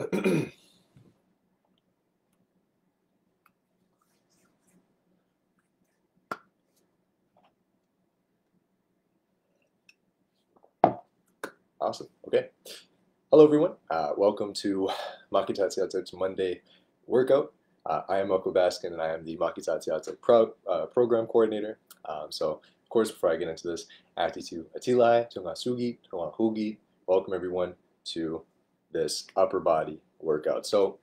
Awesome. Okay. Hello, everyone. Welcome to Makitatsiatsek's Monday workout. I am Moko Baskin, and I am the Makitatsiatsek program coordinator. So, of course, before I get into this, ati to atilai, Tunngasugit and Tunngahugit. Welcome, everyone, to this upper body workout. So,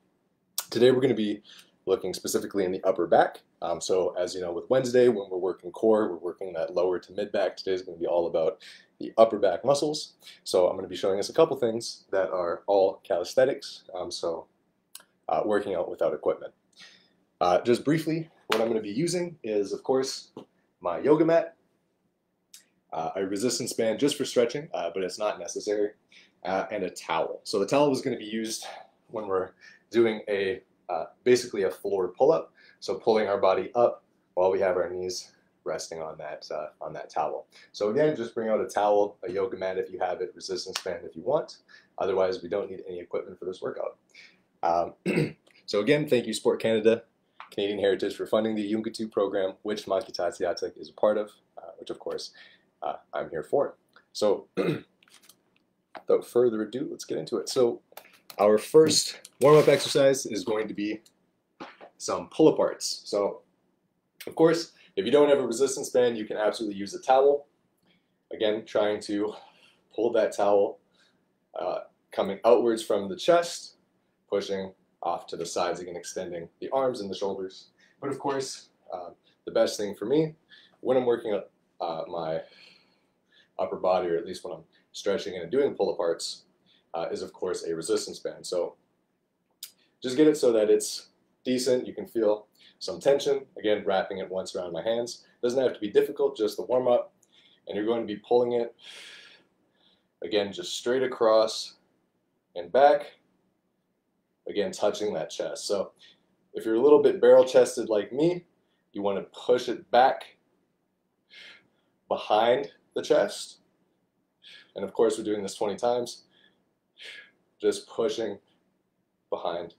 today we're going to be looking specifically in the upper back. So, as you know, with Wednesday, when we're working core, we're working that lower to mid back. Today is going to be all about the upper back muscles. So I'm going to be showing us a couple things that are all calisthenics, working out without equipment. Just briefly, what I'm going to be using is, of course, my yoga mat, a resistance band just for stretching, but it's not necessary, and a towel. So the towel is going to be used when we're doing basically a floor pull-up, so pulling our body up while we have our knees resting on that towel. So again, just bring out a towel, a yoga mat if you have it, resistance band if you want. Otherwise, we don't need any equipment for this workout. So again, thank you Sport Canada, Canadian Heritage for funding the Yungitu program, which Makitatsiatsek is a part of, which of course I'm here for. So without further ado, let's get into it. So our first warm-up exercise is going to be some pull-aparts. So of course, if you don't have a resistance band, you can absolutely use a towel. Again, trying to pull that towel coming outwards from the chest, pushing off to the sides, again extending the arms and the shoulders. But of course, the best thing for me when I'm working up my upper body, or at least when I'm stretching and doing pull-aparts, is of course a resistance band. So just get it so that it's decent, you can feel some tension, again wrapping it once around my hands. Doesn't have to be difficult, just the warm up. And you're going to be pulling it, again, just straight across and back, again touching that chest. So if you're a little bit barrel chested like me, you want to push it back behind the chest. And of course we're doing this 20 times, just pushing behind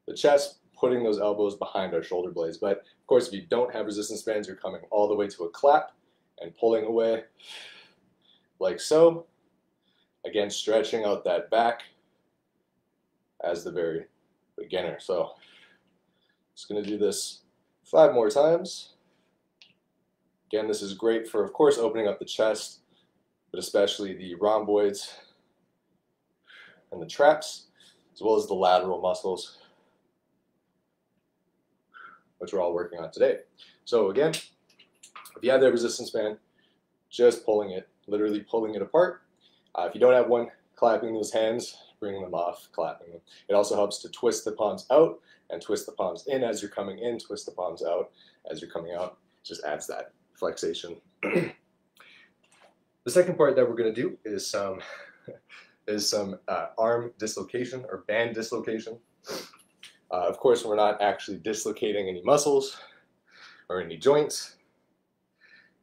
the chest, putting those elbows behind our shoulder blades. But of course, if you don't have resistance bands, you're coming all the way to a clap and pulling away like so. Again, stretching out that back as the very beginner. So just going to do this 5 more times. Again, this is great for, of course, opening up the chest, but especially the rhomboids and the traps, as well as the lateral muscles, which we're all working on today. So again, if you have that resistance band, just pulling it, literally pulling it apart. If you don't have one, clapping those hands, bringing them off, clapping them. It also helps to twist the palms out and twist the palms in as you're coming in, twist the palms out as you're coming out. It just adds that flexation. The second part that we're going to do is some arm dislocation or band dislocation. Of course, we're not actually dislocating any muscles or any joints,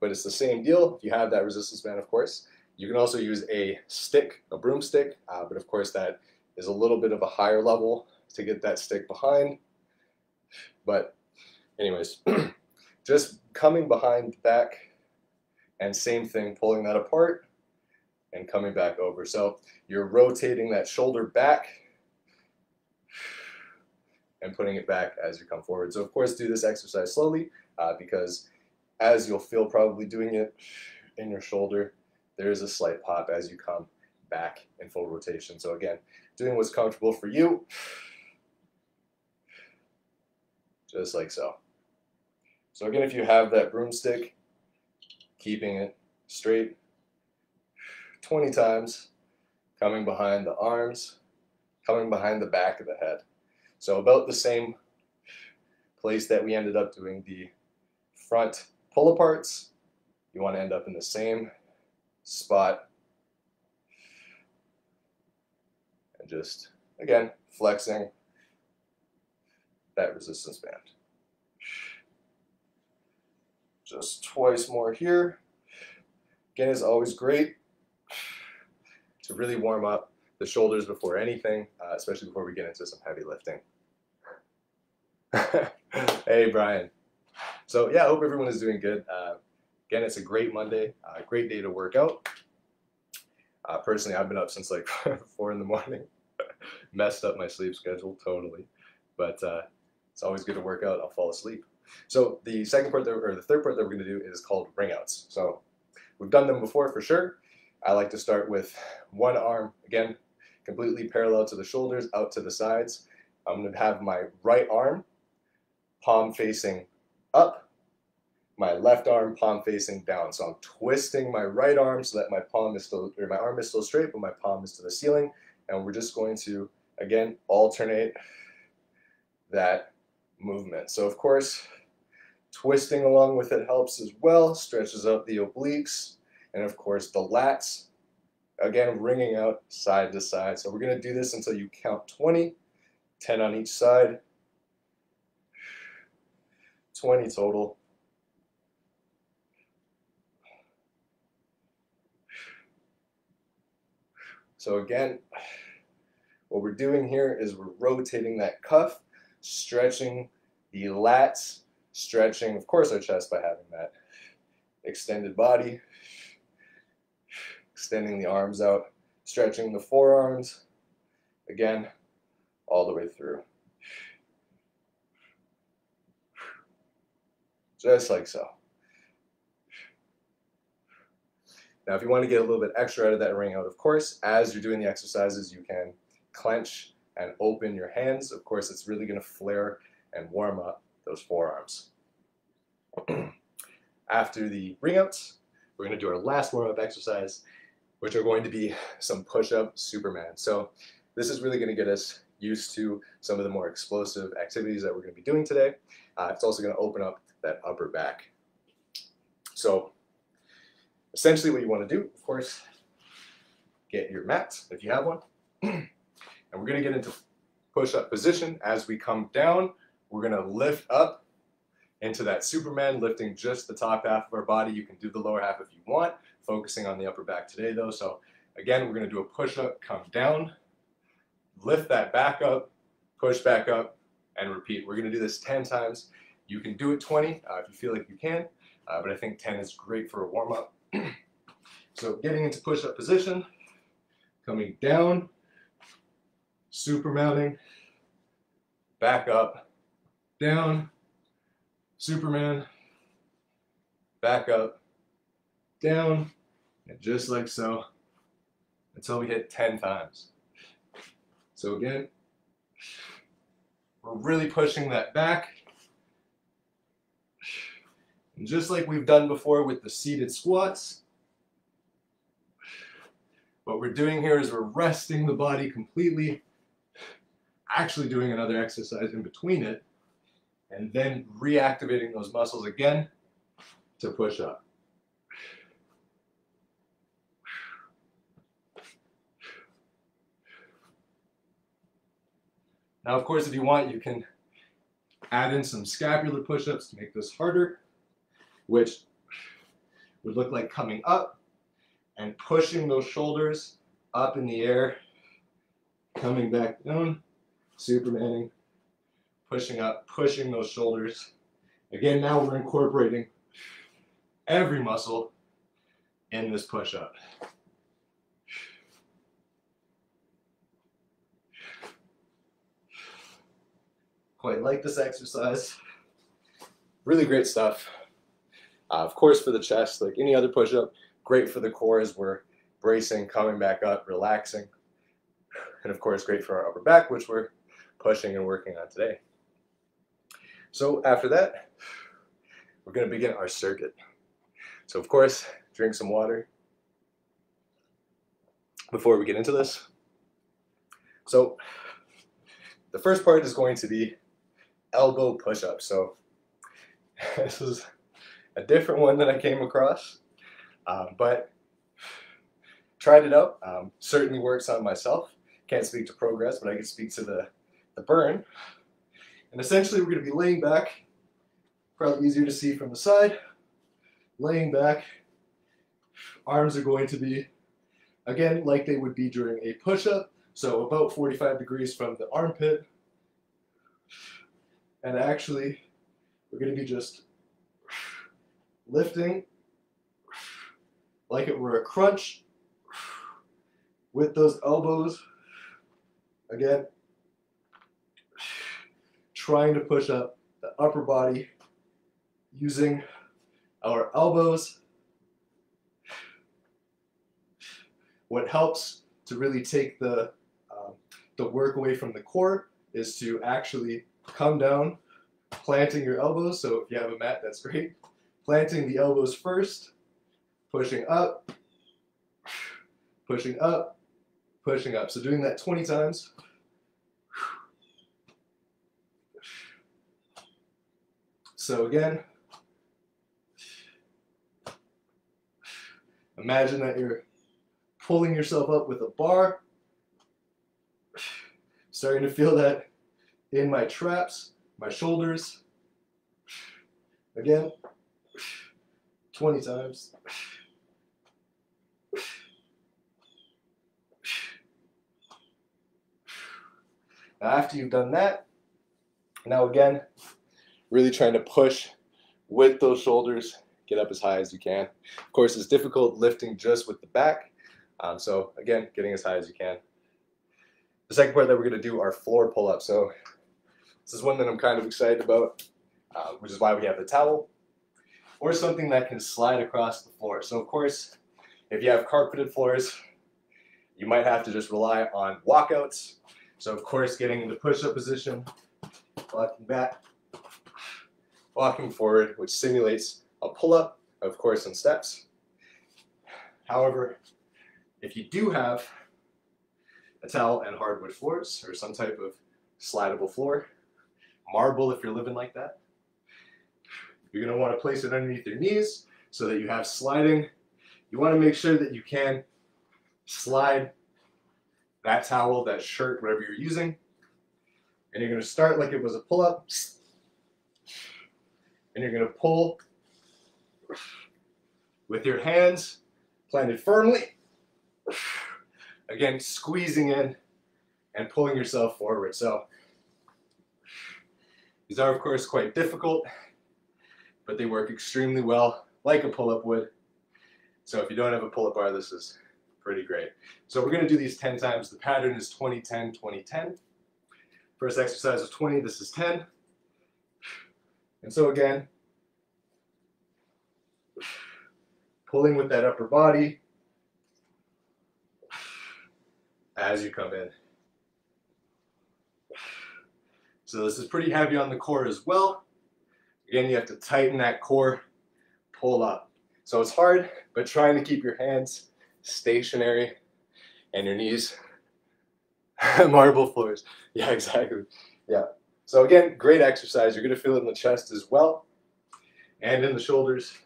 but it's the same deal. If you have that resistance band, of course, you can also use a stick, a broomstick, but of course that is a little bit of a higher level to get that stick behind. But anyways, just coming behind back, and same thing, pulling that apart and coming back over. So you're rotating that shoulder back and putting it back as you come forward. So of course do this exercise slowly, because as you'll feel probably doing it in your shoulder, there is a slight pop as you come back in full rotation. So again, doing what's comfortable for you, just like so. So again, if you have that broomstick, keeping it straight 20 times, coming behind the arms, coming behind the back of the head. So about the same place that we ended up doing the front pull-aparts, you want to end up in the same spot. And just, again, flexing that resistance band. Just twice more here. Again, it's always great to really warm up the shoulders before anything, especially before we get into some heavy lifting. Hey, Brian. So yeah, I hope everyone is doing good. Again, it's a great Monday, great day to work out. Personally, I've been up since like 4 in the morning. Messed up my sleep schedule totally, but it's always good to work out. I'll fall asleep. So the second part, or the third part that we're going to do is called ring outs. So we've done them before for sure. I like to start with one arm, again, completely parallel to the shoulders, out to the sides. I'm going to have my right arm palm facing up, my left arm palm facing down. So I'm twisting my right arm so that my palm is still, or my arm is still straight, but my palm is to the ceiling. And we're just going to, again, alternate that movement. So of course, twisting along with it helps as well, stretches out the obliques, and of course the lats, again, ringing out side to side. So we're going to do this until you count 20, 10 on each side, 20 total. So again, what we're doing here is we're rotating that cuff, stretching the lats, stretching, of course, our chest by having that extended body, extending the arms out, stretching the forearms, again, all the way through. Just like so. Now, if you want to get a little bit extra out of that ring out, of course, as you're doing the exercises, you can clench and open your hands. Of course, it's really going to flare and warm up those forearms. After the ring outs, we're going to do our last warm-up exercise, which are going to be some push-up Superman. So this is really going to get us used to some of the more explosive activities that we're going to be doing today. It's also going to open up that upper back. So essentially what you want to do, of course, get your mat if you have one. And we're going to get into push-up position. As we come down, we're going to lift up into that Superman, lifting just the top half of our body. You can do the lower half if you want, focusing on the upper back today though. So again, we're going to do a push-up, come down, lift that back up, push back up, and repeat. We're going to do this 10 times. You can do it 20 if you feel like you can, but I think 10 is great for a warm-up. So getting into push-up position, coming down, super mounting, back up, down, Superman, back up, down, and just like so, until we hit 10 times. So again, we're really pushing that back. And just like we've done before with the seated squats, what we're doing here is we're resting the body completely, actually doing another exercise in between it, and then reactivating those muscles again to push up. Now, of course, if you want, you can add in some scapular push-ups to make this harder, which would look like coming up and pushing those shoulders up in the air, coming back down, Supermaning, pushing up, pushing those shoulders. Again, now we're incorporating every muscle in this push-up. Quite like this exercise. Really great stuff. Of course, for the chest, like any other push-up, great for the core as we're bracing, coming back up, relaxing. And of course, great for our upper back, which we're pushing and working on today. So after that, we're going to begin our circuit. So of course, drink some water before we get into this. So the first part is going to be elbow push-ups. So this is a different one that I came across, but tried it out. Certainly works on myself. Can't speak to progress, but I can speak to the burn. And essentially we're going to be laying back, probably easier to see from the side, laying back. Arms are going to be, again, like they would be during a push-up, So about 45 degrees from the armpit. And actually, we're going to be just lifting like it were a crunch with those elbows. Again, trying to push up the upper body using our elbows. What helps to really take the work away from the core is to actually come down, planting your elbows. So if you have a mat, that's great. Planting the elbows first, pushing up, pushing up, pushing up. So doing that 20 times. So again, imagine that you're pulling yourself up with a bar. Starting to feel that in my traps, my shoulders. Again, 20 times. Now after you've done that, now again, really trying to push with those shoulders, get up as high as you can. Of course, it's difficult lifting just with the back. So again, getting as high as you can. The second part that we're going to do are floor pull-ups. So this is one that I'm kind of excited about, which is why we have the towel, or something that can slide across the floor. So of course, if you have carpeted floors, you might have to just rely on walkouts. So of course, getting into push-up position, walking back, walking forward, which simulates a pull-up, of course, in steps. However, if you do have a towel and hardwood floors, or some type of slidable floor, marble if you're living like that, you're going to want to place it underneath your knees so that you have sliding. You want to make sure that you can slide that towel, that shirt, whatever you're using, and you're going to start like it was a pull-up, and you're going to pull with your hands planted firmly. Again, squeezing in and pulling yourself forward. So these are, of course, quite difficult, but they work extremely well, like a pull-up would. So if you don't have a pull-up bar, this is pretty great. So we're going to do these 10 times. The pattern is 20, 10, 20, 10. First exercise is 20, this is 10. And so again, pulling with that upper body as you come in. So this is pretty heavy on the core as well. Again, you have to tighten that core, pull up. So it's hard, but trying to keep your hands stationary and your knees marble floors. Yeah, exactly. Yeah. So again, great exercise. You're going to feel it in the chest as well and in the shoulders.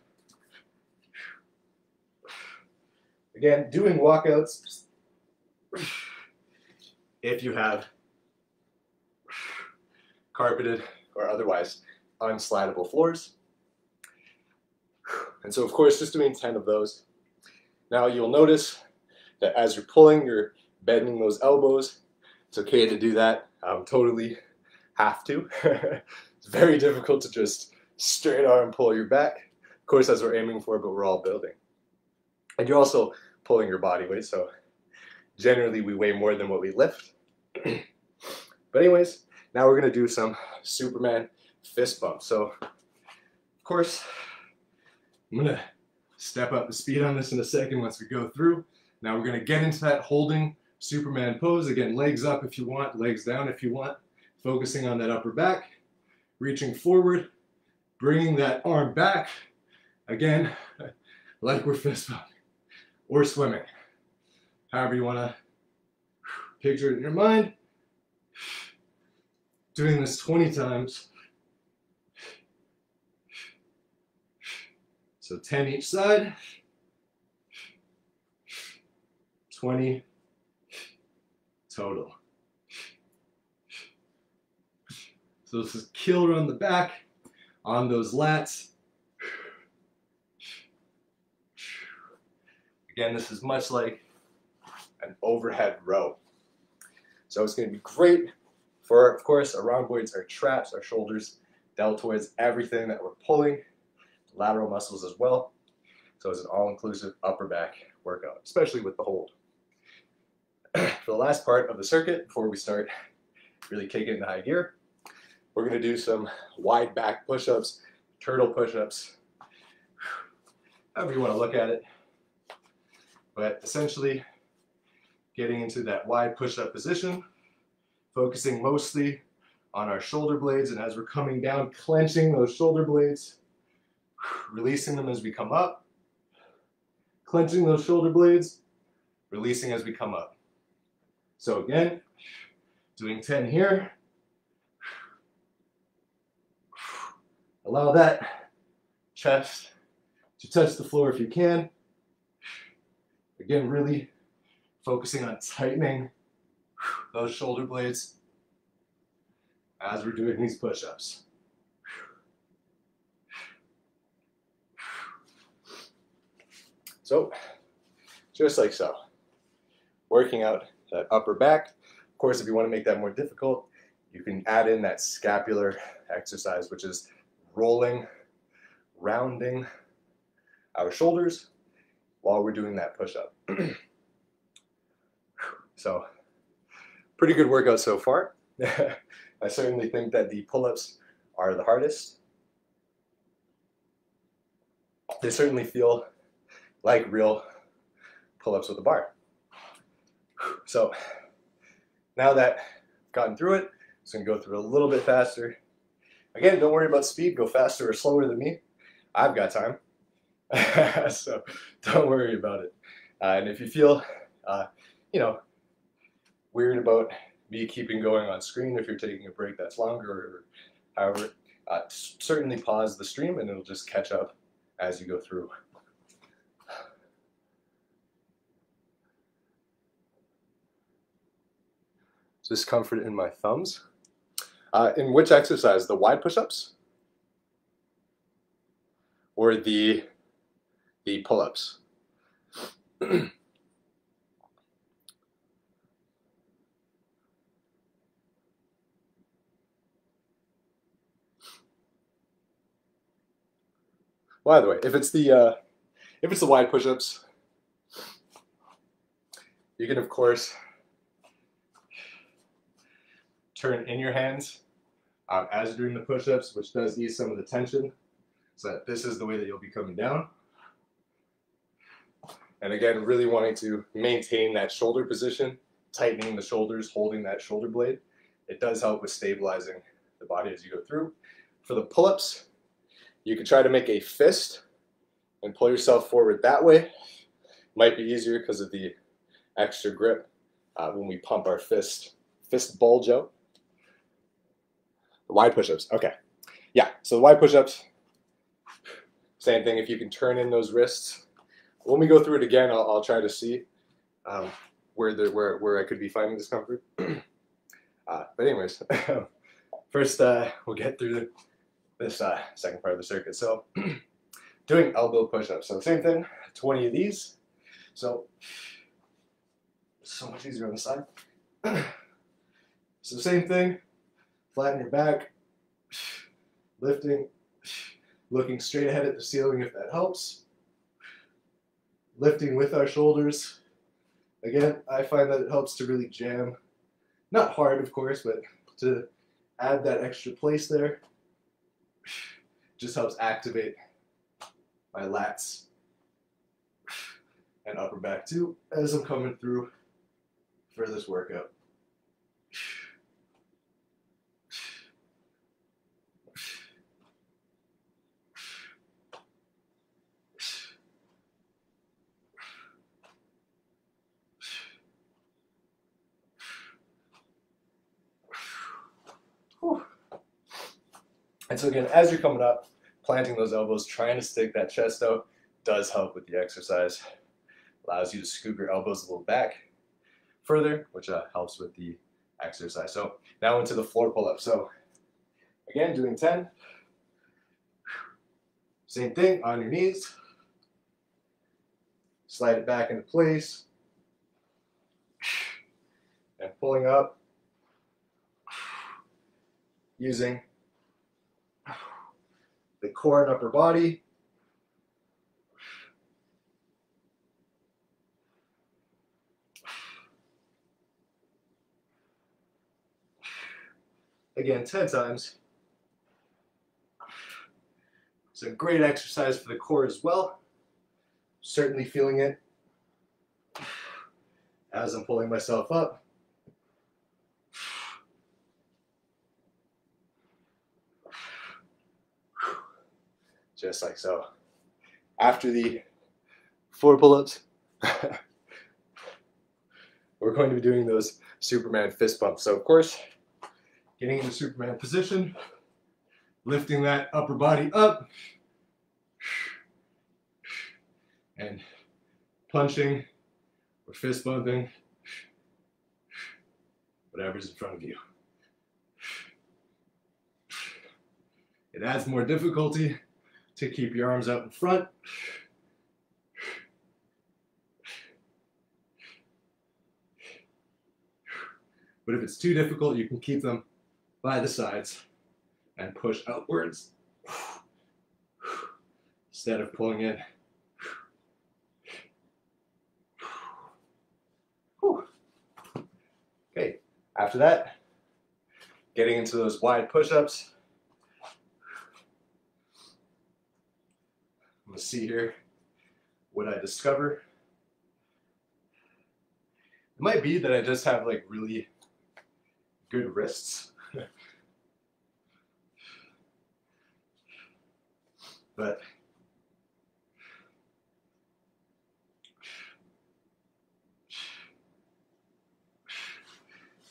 Again, doing walkouts if you have carpeted or otherwise unslidable floors. And so of course, just doing 10 of those. Now you'll notice that as you're pulling, you're bending those elbows. It's okay to do that. Totally have to. It's very difficult to just straight arm pull your back. Of course, that's what we're aiming for, but we're all building. And you're also pulling your body weight, so generally we weigh more than what we lift. But anyways, now we're going to do some Superman fist bumps. So, of course, I'm going to step up the speed on this in a second once we go through. Now we're going to get into that holding Superman pose. Again, legs up if you want, legs down if you want. Focusing on that upper back, reaching forward, bringing that arm back. Again, like we're fist bumping or swimming. However you want to picture it in your mind. Doing this 20 times. So 10 each side. 20 total. So this is killer on the back, on those lats. Again, this is much like an overhead row. So it's going to be great for, of course, our rhomboids, our traps, our shoulders, deltoids, everything that we're pulling, lateral muscles as well. So it's an all-inclusive upper back workout, especially with the hold. For the last part of the circuit, before we start really kicking into high gear, we're going to do some wide back push-ups, turtle push-ups, however you want to look at it. But essentially, getting into that wide push-up position, focusing mostly on our shoulder blades, and as we're coming down, clenching those shoulder blades, releasing them as we come up, clenching those shoulder blades, releasing as we come up. So again, doing 10 here. Allow that chest to touch the floor if you can. Again, really focusing on tightening those shoulder blades as we're doing these push-ups. So, just like so, working out that upper back. Of course, if you want to make that more difficult, you can add in that scapular exercise, which is rolling, rounding our shoulders while we're doing that push-up. So, pretty good workout so far. I certainly think that the pull-ups are the hardest. They certainly feel like real pull-ups with a bar. So now that I've gotten through it, I'm just going to go through a little bit faster. Again, don't worry about speed. Go faster or slower than me. I've got time. So don't worry about it. And if you feel, weird about me keeping going on screen, if you're taking a break that's longer or however, certainly pause the stream and it'll just catch up as you go through. Discomfort in my thumbs. In which exercise? The wide push-ups or the pull-ups? By the way, if it's the wide push-ups, you can of course turn in your hands as you're doing the push-ups, which does ease some of the tension. So that this is the way that you'll be coming down. And again, really wanting to maintain that shoulder position, tightening the shoulders, holding that shoulder blade. It does help with stabilizing the body as you go through. For the pull-ups, you can try to make a fist and pull yourself forward that way. Might be easier because of the extra grip when we pump our fist bulge out. The wide push-ups, okay. Yeah, so the wide push-ups, same thing. If you can turn in those wrists. When we go through it again, I'll try to see where I could be finding discomfort. But anyways, first we'll get through this second part of the circuit. So doing elbow push-ups. So same thing, 20 of these. So much easier on the side. So same thing, flatten your back, lifting, looking straight ahead at the ceiling if that helps. Lifting with our shoulders. Again, I find that it helps to really jam, not hard of course, but to add that extra place there. Just helps activate my lats and upper back too as I'm coming through for this workout. And so again, as you're coming up, planting those elbows, trying to stick that chest out does help with the exercise. Allows you to scoop your elbows a little back further, which helps with the exercise. So now into the floor pull-up. So again, doing 10. Same thing, on your knees. Slide it back into place. And pulling up. using the core and upper body. Again, 10 times. It's a great exercise for the core as well. Certainly feeling it as I'm pulling myself up. Just like so. After the 4 pull-ups, we're going to be doing those Superman fist bumps. So of course, getting into Superman position, lifting that upper body up, and punching or fist bumping whatever's in front of you. It adds more difficulty to keep your arms out in front. But if it's too difficult, you can keep them by the sides and push outwards instead of pulling in. Okay, after that, getting into those wide push-ups. I'm gonna see here what I discover. It might be that I just have like really good wrists. But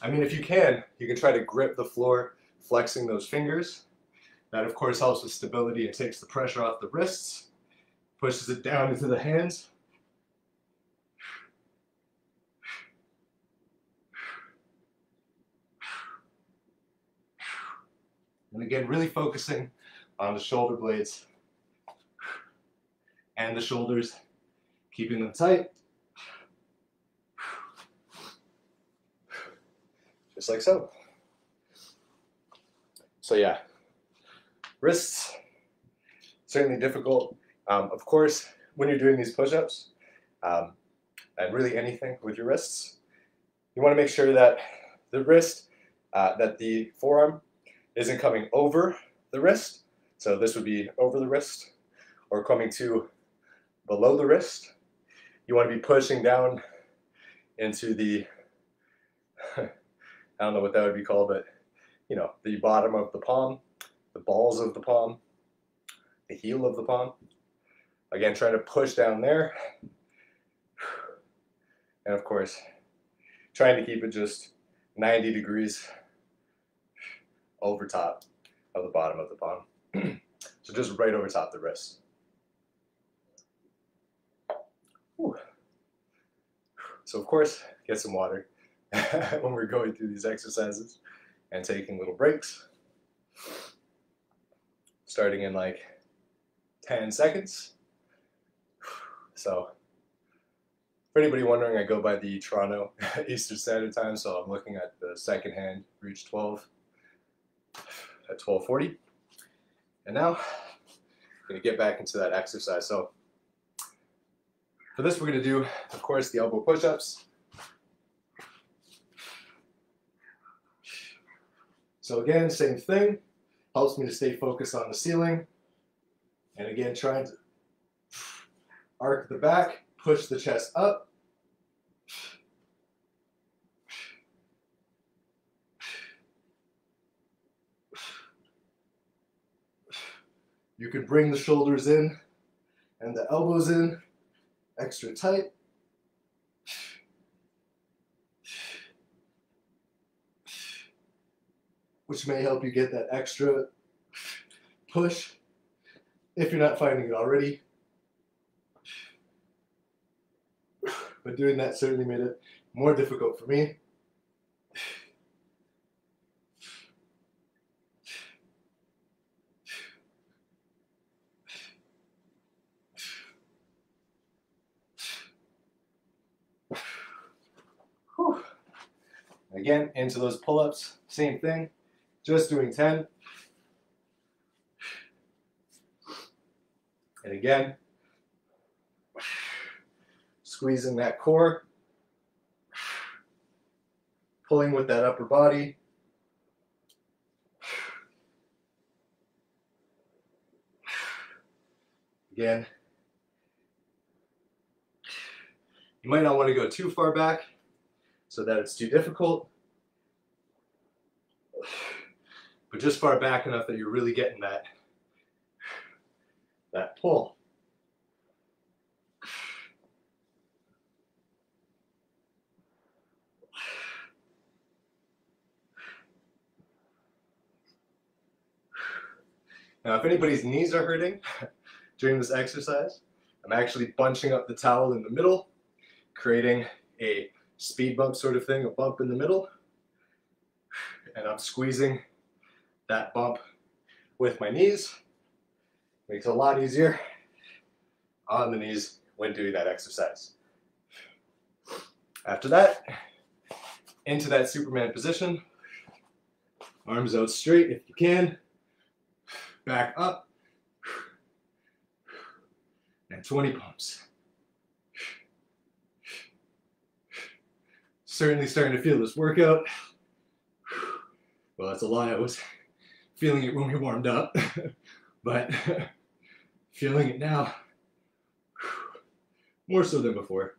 I mean, if you can try to grip the floor, flexing those fingers. That of course helps with stability and takes the pressure off the wrists, pushes it down into the hands. And again, really focusing on the shoulder blades and the shoulders, keeping them tight. Just like so. So yeah, wrists, certainly difficult. Of course, when you're doing these push-ups, and really anything with your wrists, you want to make sure that the wrist, that the forearm isn't coming over the wrist. So this would be over the wrist or coming to below the wrist. You want to be pushing down into the, I don't know what that would be called, but you know, the bottom of the palm, the balls of the palm, the heel of the palm. Again, try to push down there. And of course, trying to keep it just 90 degrees over top of the bottom of the palm. So just right over top the wrist. Whew. So of course, get some water when we're going through these exercises and taking little breaks. Starting in like 10 seconds. So for anybody wondering, I go by the Toronto Eastern Standard Time, so I'm looking at the second hand, reach 12 at 12:40. And now I'm going to get back into that exercise. So for this, we're going to do, of course, the elbow push-ups. So again, same thing. Helps me to stay focused on the ceiling. And again, trying to arc the back, push the chest up. You could bring the shoulders in and the elbows in extra tight. Which may help you get that extra push if you're not finding it already. But doing that certainly made it more difficult for me. Whew. Again, into those pull-ups, same thing. Just doing 10. And again, squeezing that core, pulling with that upper body. Again, you might not want to go too far back so that it's too difficult, but just far back enough that you're really getting that pull. Now, if anybody's knees are hurting during this exercise, I'm actually bunching up the towel in the middle, creating a speed bump sort of thing, a bump in the middle, and I'm squeezing that bump with my knees. Makes it a lot easier on the knees when doing that exercise. After that, into that Superman position, arms out straight if you can, back up, and 20 pumps. Certainly starting to feel this workout. Well, that's a lie, I was feeling it when we warmed up, but feeling it now, more so than before.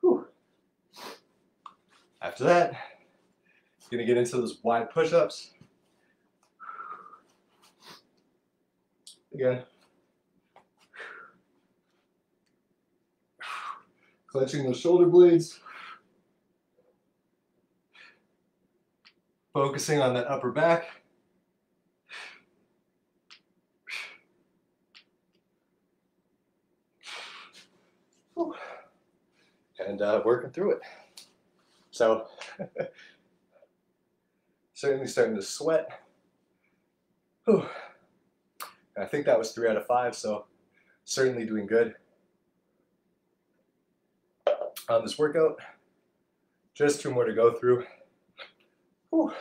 Whew. After that, I'm gonna get into those wide push-ups. Again, clenching those shoulder blades, focusing on that upper back. And working through it. So, certainly starting to sweat. Whew. And I think that was 3 out of 5, so certainly doing good on this workout. Just 2 more to go through. Whew.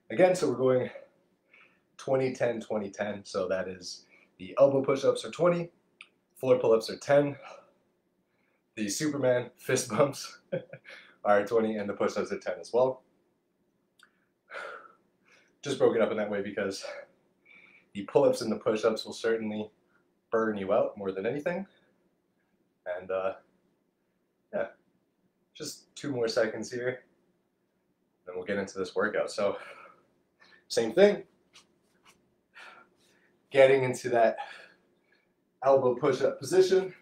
Again, so we're going 20, 10, 20, 10. So that is the elbow push-ups are 20, floor pull-ups are 10, the Superman fist bumps are 20, and the push-ups are 10 as well. Just broke it up in that way because the pull-ups and the push-ups will certainly burn you out more than anything. And yeah, just 2 more seconds here, then we'll get into this workout. So same thing, getting into that elbow push-up position.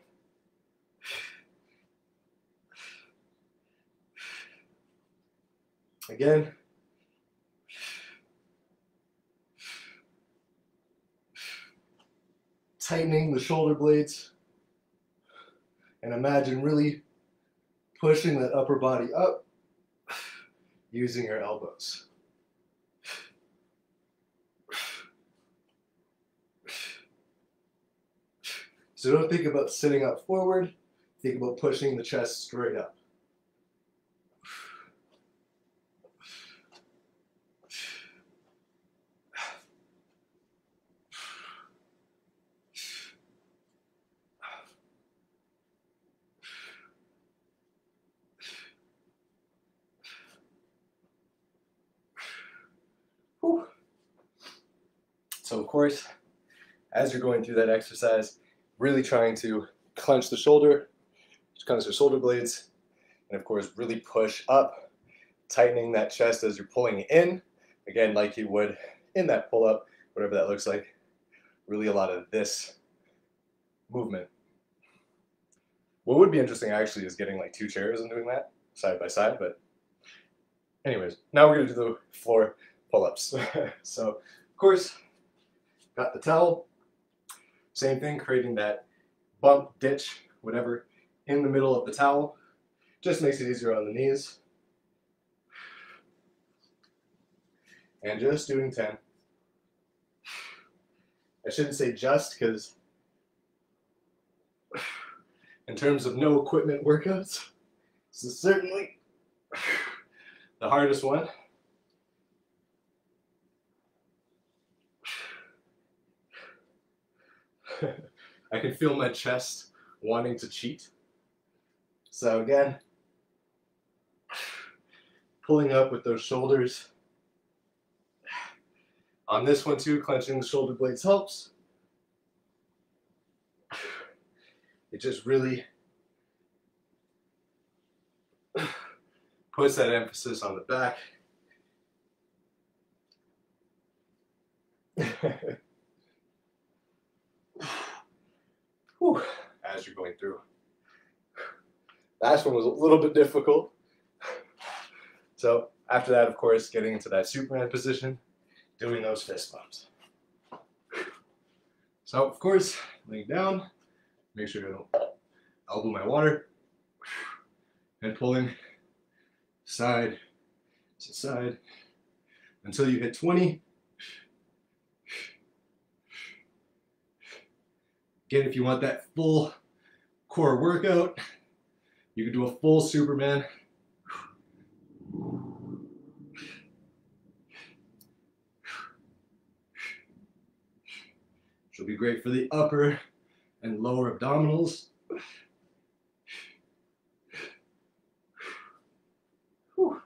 Again, tightening the shoulder blades, and imagine really pushing that upper body up using your elbows. So don't think about sitting up forward, think about pushing the chest straight up. Whew. So of course, as you're going through that exercise, really trying to clench the shoulder, clench the shoulder blades, and of course really push up, tightening that chest as you're pulling in, again like you would in that pull-up, whatever that looks like. Really a lot of this movement. What would be interesting actually is getting like 2 chairs and doing that side by side, but anyways, now we're going to do the floor pull-ups. So of course, got the towel, same thing, creating that bump, ditch, whatever, in the middle of the towel. Just makes it easier on the knees. And just doing 10. I shouldn't say just, because in terms of no equipment workouts, this is certainly the hardest one. I can feel my chest wanting to cheat. So again, pulling up with those shoulders. On this one too, clenching the shoulder blades helps. It just really puts that emphasis on the back. Whew, as you're going through. Last one was a little bit difficult. So after that, of course, getting into that Superman position, doing those fist bumps. So of course, laying down, make sure I don't elbow my water, and pulling side to side until you hit 20. Again, if you want that full core workout, you can do a full Superman. Which will be great for the upper and lower abdominals. Whew.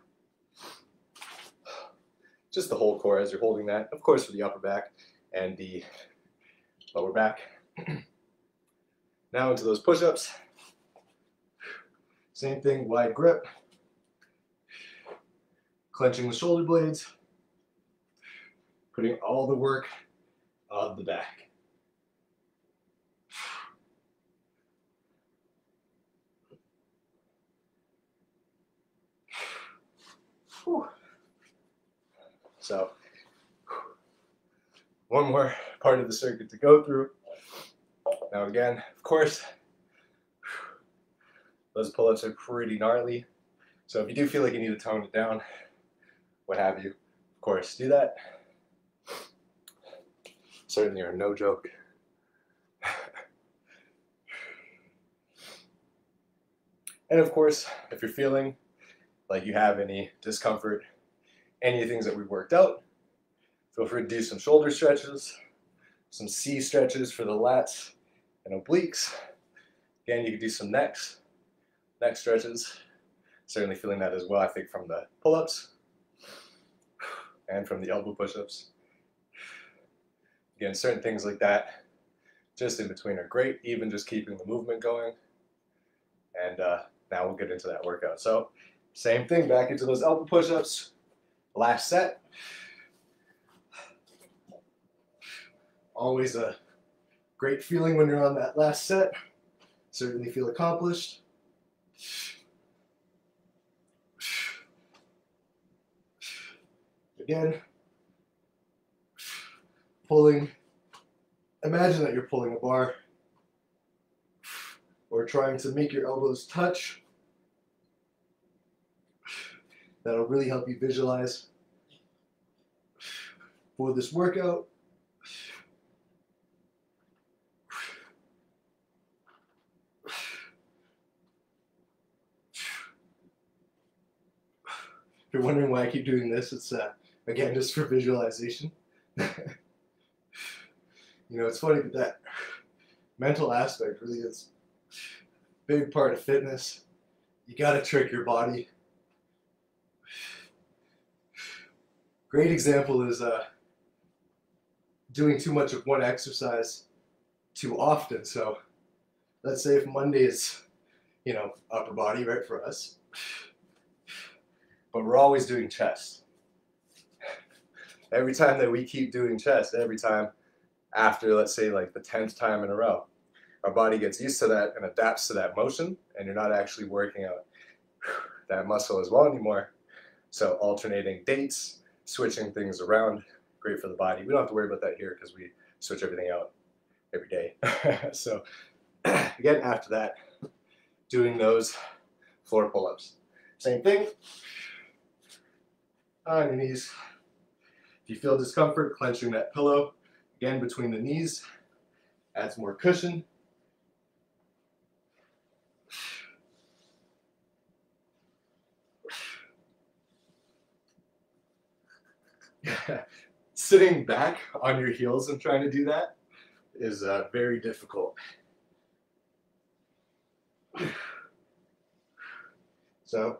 Just the whole core as you're holding that, of course, for the upper back and the lower back. Now into those push-ups. Same thing, wide grip. Clenching the shoulder blades. Putting all the work on the back. Whew. So, one more part of the circuit to go through. Now again, of course, those pull-ups are pretty gnarly. So if you do feel like you need to tone it down, what have you, of course, do that. Certainly are no joke. And of course, if you're feeling like you have any discomfort, any of the things that we've worked out, feel free to do some shoulder stretches, some C stretches for the lats and obliques. Again, you can do some neck stretches. Certainly feeling that as well, I think, from the pull-ups and from the elbow push-ups. Again, certain things like that just in between are great, even just keeping the movement going. And now we'll get into that workout. So same thing, back into those elbow push-ups. Last set. Always a great feeling when you're on that last set. Certainly feel accomplished. Again, pulling. Imagine that you're pulling a bar or trying to make your elbows touch. That'll really help you visualize for this workout. If you're wondering why I keep doing this, it's again just for visualization. You know, it's funny, but that mental aspect really is a big part of fitness. You gotta trick your body. Great example is doing too much of one exercise too often. So let's say if Monday is, you know, upper body, right, for us, but we're always doing chest. Every time that we keep doing chest, every time after, let's say, like the 10th time in a row, our body gets used to that and adapts to that motion, and you're not actually working out that muscle as well anymore. So alternating dates, switching things around, great for the body. We don't have to worry about that here because we switch everything out every day. So again, after that, doing those floor pull-ups. Same thing, on your knees. If you feel discomfort, clenching that pillow, again, between the knees, adds more cushion. Sitting back on your heels and trying to do that is very difficult. So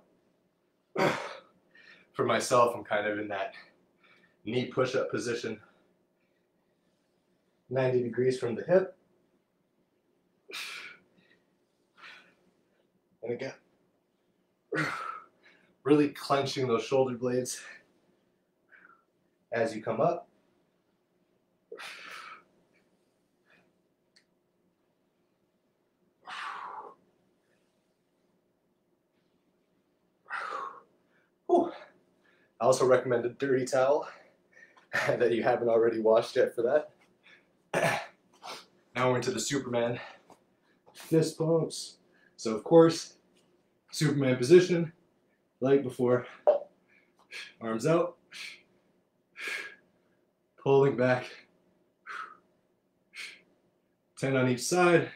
for myself, I'm kind of in that knee push-up position, 90 degrees from the hip. And again, really clenching those shoulder blades as you come up. Whew. I also recommend a dirty towel that you haven't already washed yet for that. Now we're into the Superman fist bumps. So of course, Superman position, like before, arms out, pulling back, 10 on each side,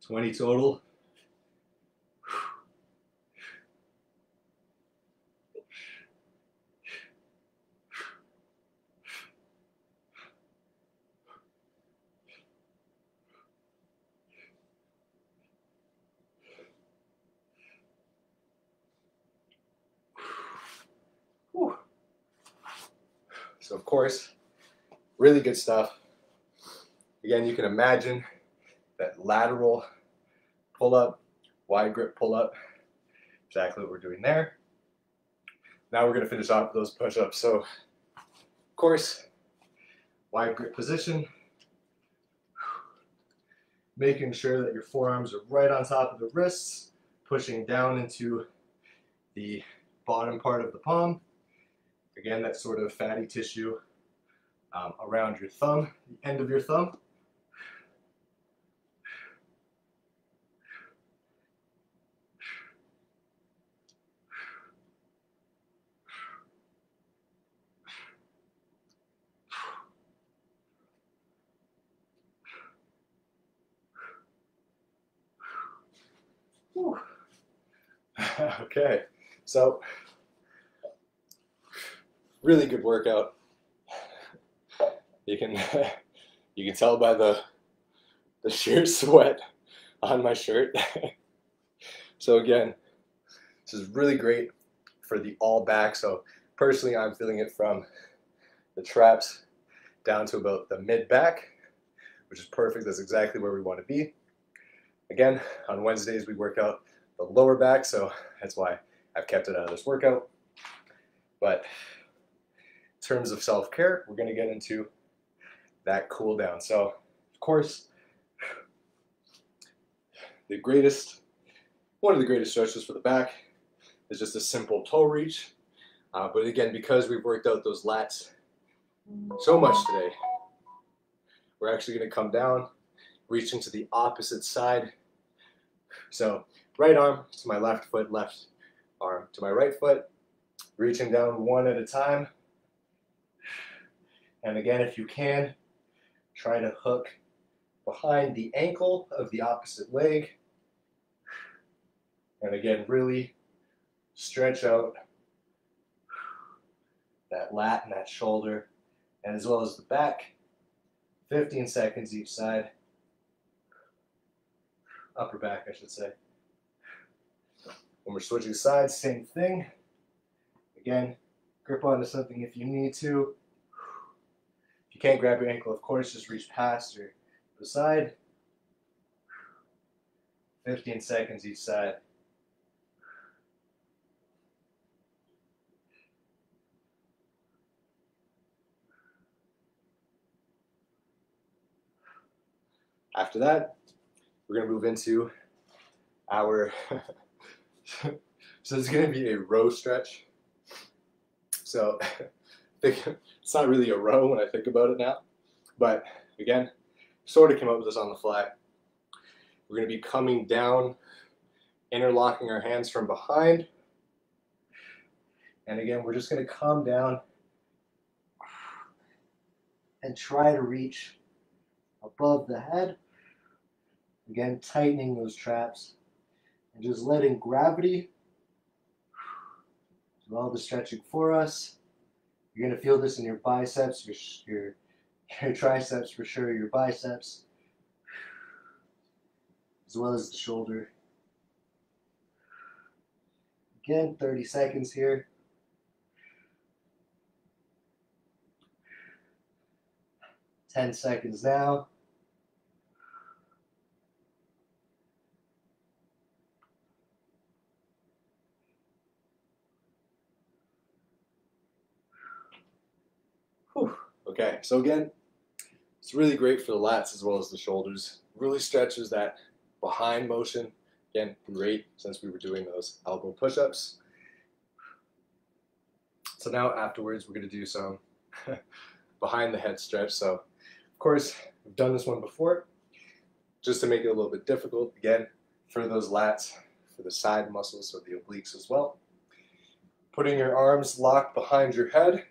20 total. Whew. So of course, really good stuff. Again, you can imagine that lateral pull-up, wide grip pull-up, exactly what we're doing there. Now we're going to finish off with those push-ups. So of course, wide grip position, making sure that your forearms are right on top of the wrists, pushing down into the bottom part of the palm. Again, that sort of fatty tissue around your thumb, the end of your thumb. Whew. Okay, so really good workout. You can tell by the sheer sweat on my shirt. So again, this is really great for the all back. So personally, I'm feeling it from the traps down to about the mid back, which is perfect. That's exactly where we want to be. Again, on Wednesdays we work out the lower back, so that's why I've kept it out of this workout. But in terms of self-care, we're going to get into that cool down. So, of course, one of the greatest stretches for the back is just a simple toe reach. But again, because we've worked out those lats so much today, we're actually going to come down, reaching to the opposite side. So right arm to my left foot, left arm to my right foot, reaching down one at a time. And again, if you can, try to hook behind the ankle of the opposite leg. And again, really stretch out that lat and that shoulder, and as well as the back. 15 seconds each side. Upper back, I should say. When we're switching sides, same thing. Again, grip onto something if you need to. If you can't grab your ankle, of course, just reach past or beside. 15 seconds each side. After that, we're going to move into our, so it's going to be a row stretch. So it's not really a row when I think about it now, but again, sort of came up with this on the fly. We're going to be coming down, interlocking our hands from behind. And again, we're just going to come down and try to reach above the head. Again, tightening those traps and just letting gravity do all the stretching for us. You're going to feel this in your biceps, your triceps for sure, your biceps, as well as the shoulder. Again, 30 seconds here. Ten seconds now. Whew. Okay, so again, it's really great for the lats as well as the shoulders. Really stretches that behind motion. Again, great since we were doing those elbow push-ups. So now afterwards, we're going to do some behind the head stretch. So, of course, we've done this one before. Just to make it a little bit difficult, again, for those lats, for the side muscles, so the obliques as well. Putting your arms locked behind your head,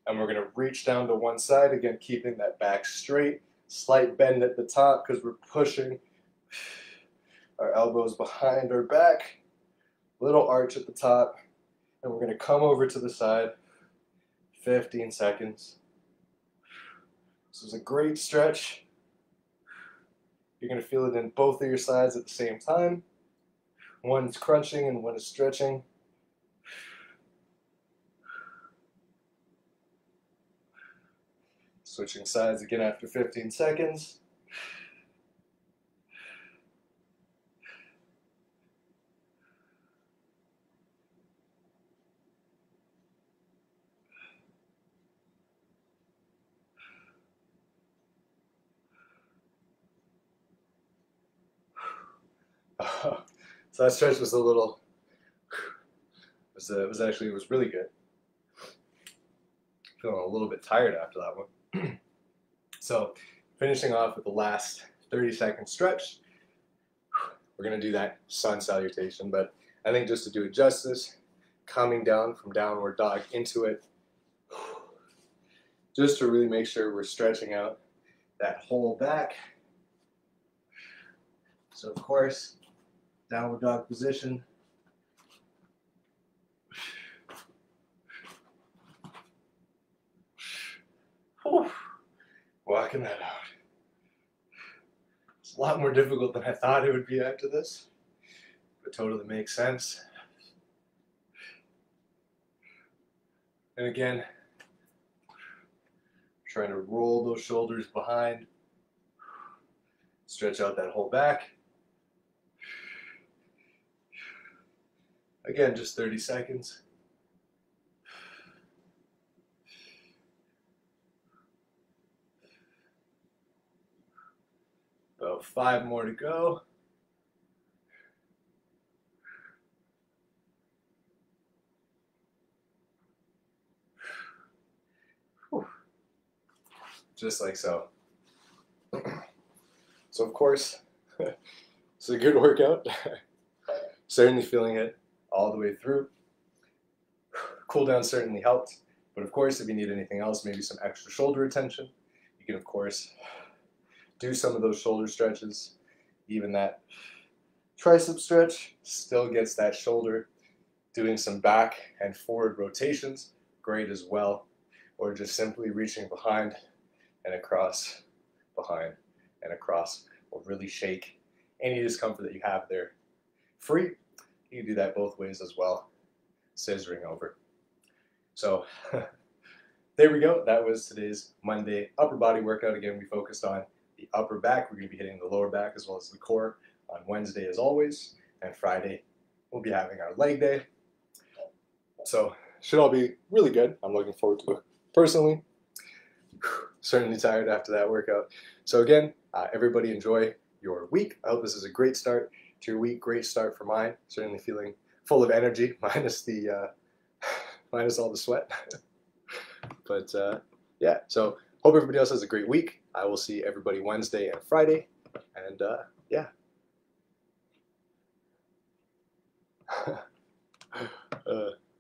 and we're going to reach down to one side, again, keeping that back straight. Slight bend at the top because we're pushing our elbows behind our back. Little arch at the top, and we're going to come over to the side. 15 seconds. This is a great stretch. You're going to feel it in both of your sides at the same time. One is crunching and one is stretching. Switching sides again after 15 seconds. So that stretch was a little, was really good. Feeling a little bit tired after that one. So finishing off with the last 30-second stretch, we're going to do that sun salutation, but I think just to do it justice, coming down from downward dog into it, just to really make sure we're stretching out that whole back. So of course, downward dog position. Whew. Walking that out. It's a lot more difficult than I thought it would be after this, but totally makes sense. And again, trying to roll those shoulders behind, stretch out that whole back. Again, just 30 seconds. About 5 more to go. Whew. Just like so. So of course, it's a good workout. Certainly feeling it all the way through. Cool down certainly helped, but of course if you need anything else, maybe some extra shoulder attention, you can of course do some of those shoulder stretches. Even that tricep stretch still gets that shoulder. Doing some back and forward rotations, great as well. Or just simply reaching behind and across, behind and across will really shake any discomfort that you have there free. You can do that both ways as well, scissoring over. So there we go. That was today's Monday upper body workout. Again, we focused on the upper back. We're going to be hitting the lower back as well as the core on Wednesday as always. And Friday, we'll be having our leg day. So should all be really good. I'm looking forward to it personally. Certainly tired after that workout. So again, everybody enjoy your week. I hope this is a great start to your week. Great start for mine. Certainly feeling full of energy, minus the minus all the sweat. But yeah, so hope everybody else has a great week. I will see everybody Wednesday and Friday. And yeah.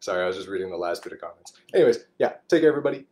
Sorry, I was just reading the last bit of comments. Anyways, yeah, take care, everybody.